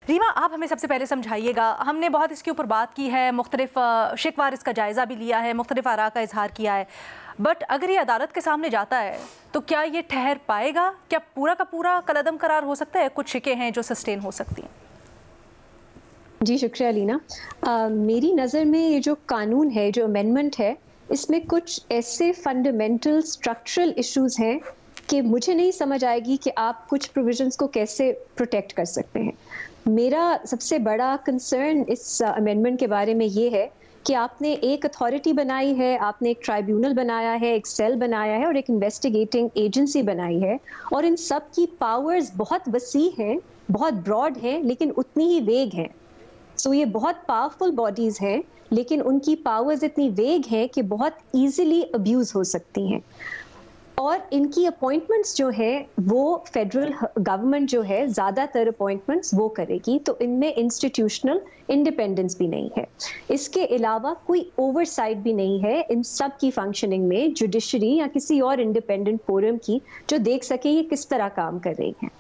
रीमा, आप हमें सबसे पहले समझाइएगा, हमने बहुत इसके ऊपर बात की है, मुख्तलिफ शिकवार इसका जायज़ा भी लिया है, मुख्तलिफ आरा का इजहार किया है, बट अगर ये अदालत के सामने जाता है तो क्या ये ठहर पाएगा? क्या पूरा का पूरा कलअदम करार हो सकता है? कुछ शिकें हैं जो सस्टेन हो सकती हैं। जी शुक्रिया लीना। मेरी नज़र में ये जो कानून है, जो अमेंडमेंट है, इसमें कुछ ऐसे फंडामेंटल स्ट्रक्चरल इश्यूज हैं कि मुझे नहीं समझ आएगी कि आप कुछ प्रोविजंस को कैसे प्रोटेक्ट कर सकते हैं। मेरा सबसे बड़ा कंसर्न इस अमेंडमेंट के बारे में ये है कि आपने एक अथॉरिटी बनाई है, आपने एक ट्राइब्यूनल बनाया है, एक सेल बनाया है और एक इन्वेस्टिगेटिंग एजेंसी बनाई है, और इन सब की पावर्स बहुत वसी हैं, बहुत ब्रॉड हैं, लेकिन उतनी ही वेग हैं। सो ये बहुत पावरफुल बॉडीज हैं, लेकिन उनकी पावर्स इतनी वेग हैं कि बहुत इजीली अब्यूज हो सकती हैं। और इनकी अपॉइंटमेंट्स जो है वो फेडरल गवर्नमेंट जो है ज़्यादातर अपॉइंटमेंट्स वो करेगी, तो इनमें इंस्टीट्यूशनल इंडिपेंडेंस भी नहीं है। इसके अलावा कोई ओवरसाइट भी नहीं है इन सब की फंक्शनिंग में, जुडिशरी या किसी और इंडिपेंडेंट फोरम की, जो देख सके ये किस तरह काम कर रही है।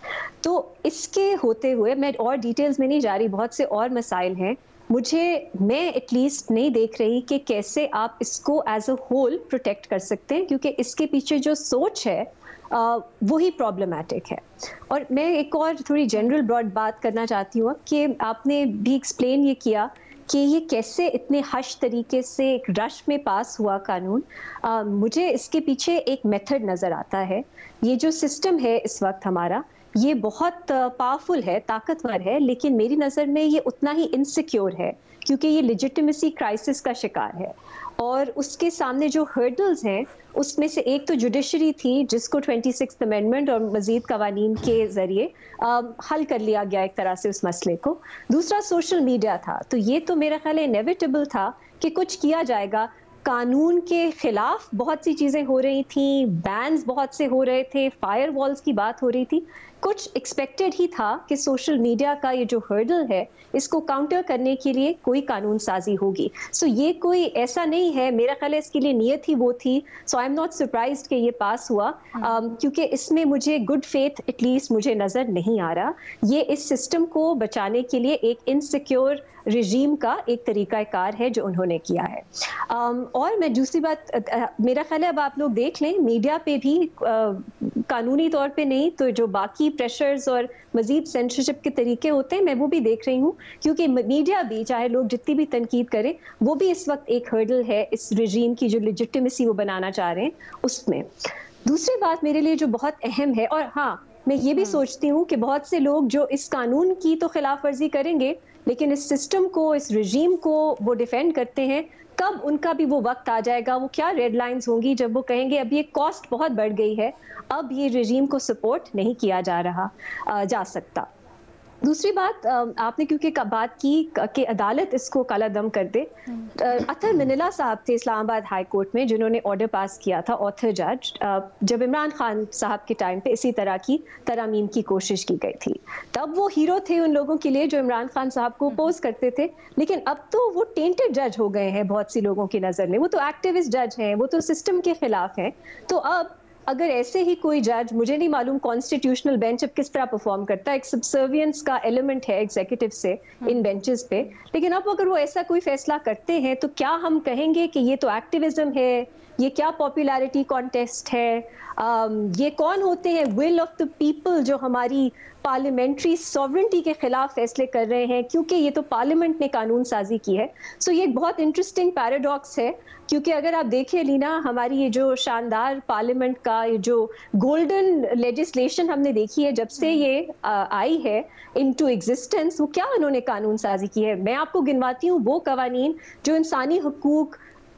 तो इसके होते हुए मैं और डिटेल्स में नहीं जा रही, बहुत से और मसाइल हैं। मैं एटलीस्ट नहीं देख रही कि कैसे आप इसको एज अ होल प्रोटेक्ट कर सकते हैं, क्योंकि इसके पीछे जो सोच है वही प्रॉब्लमैटिक है। और मैं एक और थोड़ी जनरल ब्रॉड बात करना चाहती हूँ कि आपने भी एक्सप्लेन ये किया कि ये कैसे इतने हश तरीके से एक रश में पास हुआ कानून। मुझे इसके पीछे एक मेथड नज़र आता है। ये जो सिस्टम है इस वक्त हमारा, ये बहुत पावरफुल है, ताकतवर है, लेकिन मेरी नज़र में ये उतना ही इनसिक्योर है, क्योंकि ये लेजिटिमेसी क्राइसिस का शिकार है। और उसके सामने जो हर्डल्स हैं, उसमें से एक तो जुडिशरी थी, जिसको 26th अमेंडमेंट और मजीद कवानीन के ज़रिए हल कर लिया गया एक तरह से उस मसले को। दूसरा सोशल मीडिया था, तो ये तो मेरा ख्याल इनेविटेबल था कि कुछ किया जाएगा। कानून के खिलाफ बहुत सी चीज़ें हो रही थी, बैन्स बहुत से हो रहे थे, फायर वॉल्स की बात हो रही थी। कुछ एक्सपेक्टेड ही था कि सोशल मीडिया का ये जो हर्डल है, इसको काउंटर करने के लिए कोई कानून साजी होगी। सो ये कोई ऐसा नहीं है, मेरा ख्याल है इसके लिए नियत ही वो थी। सो आई एम नॉट सरप्राइज्ड कि ये पास हुआ, क्योंकि इसमें मुझे गुड फेथ एटलीस्ट मुझे नज़र नहीं आ रहा। ये इस सिस्टम को बचाने के लिए एक इनसिक्योर रिजीम का एक तरीकाकार है जो उन्होंने किया है। और मैं दूसरी बात, मेरा ख्याल है अब आप लोग देख लें, मीडिया पे भी कानूनी तौर पे नहीं तो जो बाकी प्रेशर्स और मजीद सेंसरशिप के तरीके होते हैं, मैं वो भी देख रही हूँ, क्योंकि मीडिया भी, चाहे लोग जितनी भी तनकीद करें, वो भी इस वक्त एक हर्डल है इस रिजीम की जो लेजिटिमेसी वो बनाना चाह रहे हैं उसमें। दूसरी बात मेरे लिए जो बहुत अहम है, और हाँ मैं ये भी सोचती हूँ कि बहुत से लोग जो इस कानून की तो खिलाफ वर्जी करेंगे, लेकिन इस सिस्टम को, इस रिजीम को वो डिफेंड करते हैं, कब उनका भी वो वक्त आ जाएगा, वो क्या रेड लाइंस होंगी जब वो कहेंगे अब ये कॉस्ट बहुत बढ़ गई है, अब ये रिजीम को सपोर्ट नहीं किया जा सकता। दूसरी बात, आपने क्योंकि बात की कि अदालत इसको कालादम कर दे, अतर मिनिला साहब थे इस्लामाबाद हाई कोर्ट में, जिन्होंने ऑर्डर पास किया था, ऑथर जज, जब इमरान खान साहब के टाइम पे इसी तरह की तरामीम की कोशिश की गई थी। तब वो हीरो थे उन लोगों के लिए जो इमरान खान साहब को अपोज करते थे, लेकिन अब तो वो टेंटेड जज हो गए हैं बहुत सी लोगों की नज़र में। वो तो एक्टिविस्ट जज हैं, वो तो सिस्टम के खिलाफ हैं। तो अब अगर ऐसे ही कोई जज, मुझे नहीं मालूम कॉन्स्टिट्यूशनल बेंच अब किस तरह परफॉर्म करता है, एक सब्सर्वियंस का एलिमेंट है एग्जीक्यूटिव से इन बेंचेस पे, लेकिन अब अगर वो ऐसा कोई फैसला करते हैं तो क्या हम कहेंगे कि ये तो एक्टिविज्म है, ये क्या पॉपुलैरिटी कॉन्टेस्ट है? ये कौन होते हैं विल ऑफ द पीपल जो हमारी पार्लियामेंट्री सॉवरेंटी के खिलाफ फैसले कर रहे हैं, क्योंकि ये तो पार्लियामेंट ने कानून साजी की है। सो ये एक बहुत इंटरेस्टिंग पैराडॉक्स है, क्योंकि अगर आप देखिए लीना, हमारी ये जो शानदार पार्लियामेंट का ये जो गोल्डन लेजिस्लेशन हमने देखी है जब से ये आई है इनटू एग्जिस्टेंस, वो क्या उन्होंने कानून साजी की है। मैं आपको गिनवाती हूँ वो कवानीन जो इंसानी हुकूक,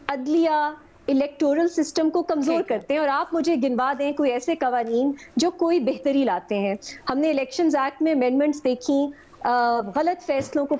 अदलिया, इलेक्टोरल सिस्टम को कमजोर करते हैं, और आप मुझे गिनवा दें कोई ऐसे कवानीन जो कोई बेहतरी लाते हैं। हमने इलेक्शंस एक्ट में अमेंडमेंट्स देखी, गलत फैसलों को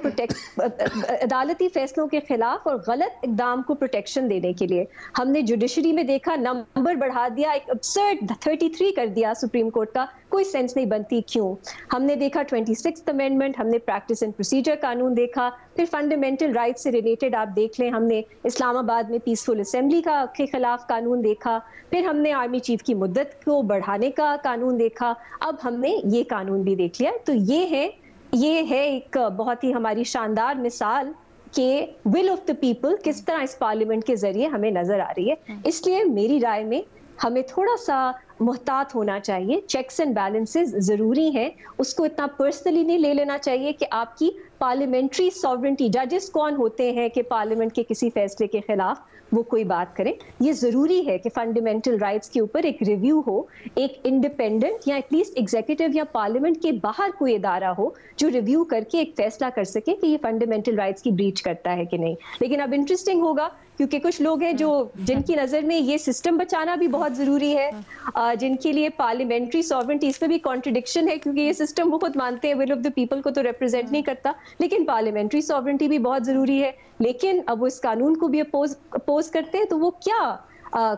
अदालती फैसलों के खिलाफ और गलत इकदाम को प्रोटेक्शन देने के लिए। हमने जुडिशरी में देखा, नंबर बढ़ा दिया, एक अब्सर्ड 33 कर दिया सुप्रीम कोर्ट का, कोई सेंस नहीं बनती क्यों। हमने देखा 26th अमेंडमेंट, हमने प्रैक्टिस एंड प्रोसीजर कानून देखा, फिर फंडामेंटल राइट से रिलेटेड आप देख लें, हमने इस्लामाबाद में पीसफुल असेंबली के खिलाफ कानून देखा, फिर हमने आर्मी चीफ की मुद्दत को बढ़ाने का कानून देखा, अब हमने ये कानून भी देख लिया। तो ये है ये है एक बहुत ही हमारी शानदार मिसाल कि विल ऑफ द पीपल किस तरह इस पार्लियामेंट के जरिए हमें नजर आ रही है। इसलिए मेरी राय में हमें थोड़ा सा मुहतात होना चाहिए, चेक्स एंड बैलेंसेस जरूरी हैं, उसको इतना पर्सनली नहीं ले लेना चाहिए कि आपकी पार्लियामेंट्री सॉवरेंटी, जजेस कौन होते हैं कि पार्लियामेंट के किसी फैसले के खिलाफ वो कोई बात करें। ये जरूरी है कि फंडामेंटल राइट्स के ऊपर एक रिव्यू हो, एक इंडिपेंडेंट या एटलीस्ट एग्जीक्यूटिव या पार्लियामेंट के बाहर कोई इदारा हो जो रिव्यू करके एक फैसला कर सके कि ये फंडामेंटल राइट्स की ब्रीच करता है कि नहीं। लेकिन अब इंटरेस्टिंग होगा क्योंकि कुछ लोग हैं जो जिनकी नजर में ये सिस्टम बचाना भी बहुत जरूरी है, जिनके लिए पार्लियामेंट्री सॉवरेंटी, इसमें भी कॉन्ट्रडिक्शन है क्योंकि ये सिस्टम वो खुद मानते हैं विल ऑफ द पीपल को तो रिप्रेजेंट नहीं करता, लेकिन पार्लियामेंट्री सॉवरेंटी भी बहुत जरूरी है। लेकिन अब वो इस कानून को भी अपोज करते हैं, तो वो क्या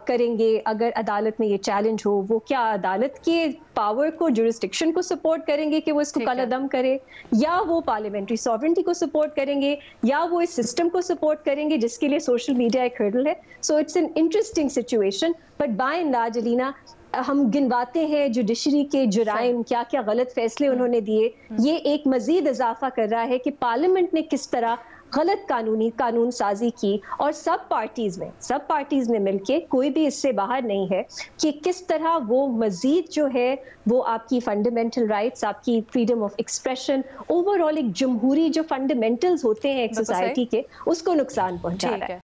करेंगे अगर अदालत में ये चैलेंज हो? वो क्या अदालत के पावर को, जुरिस्डिक्शन को सपोर्ट करेंगे कि वो इसको कलअदम करे, या वो पार्लियामेंट्री सॉवरेंटी को सपोर्ट करेंगे, या वो इस सिस्टम को सपोर्ट करेंगे जिसके लिए सोशल मीडिया एक हर्डल है। So it's an interesting situation, but by and large Alina हम गिनवाते हैं जुडिशरी के जुराइम, क्या क्या गलत फैसले उन्होंने दिए, ये एक मजीद इजाफा कर रहा है कि पार्लियामेंट ने किस तरह गलत कानून साजी की, और सब पार्टीज ने मिलके, कोई भी इससे बाहर नहीं है, कि किस तरह वो मजीद जो है वो आपकी फंडामेंटल राइट्स, आपकी फ्रीडम ऑफ एक्सप्रेशन, ओवरऑल एक जमहूरी जो फंडामेंटल्स होते हैं एक सोसाइटी के, उसको नुकसान पहुंचा रहा है।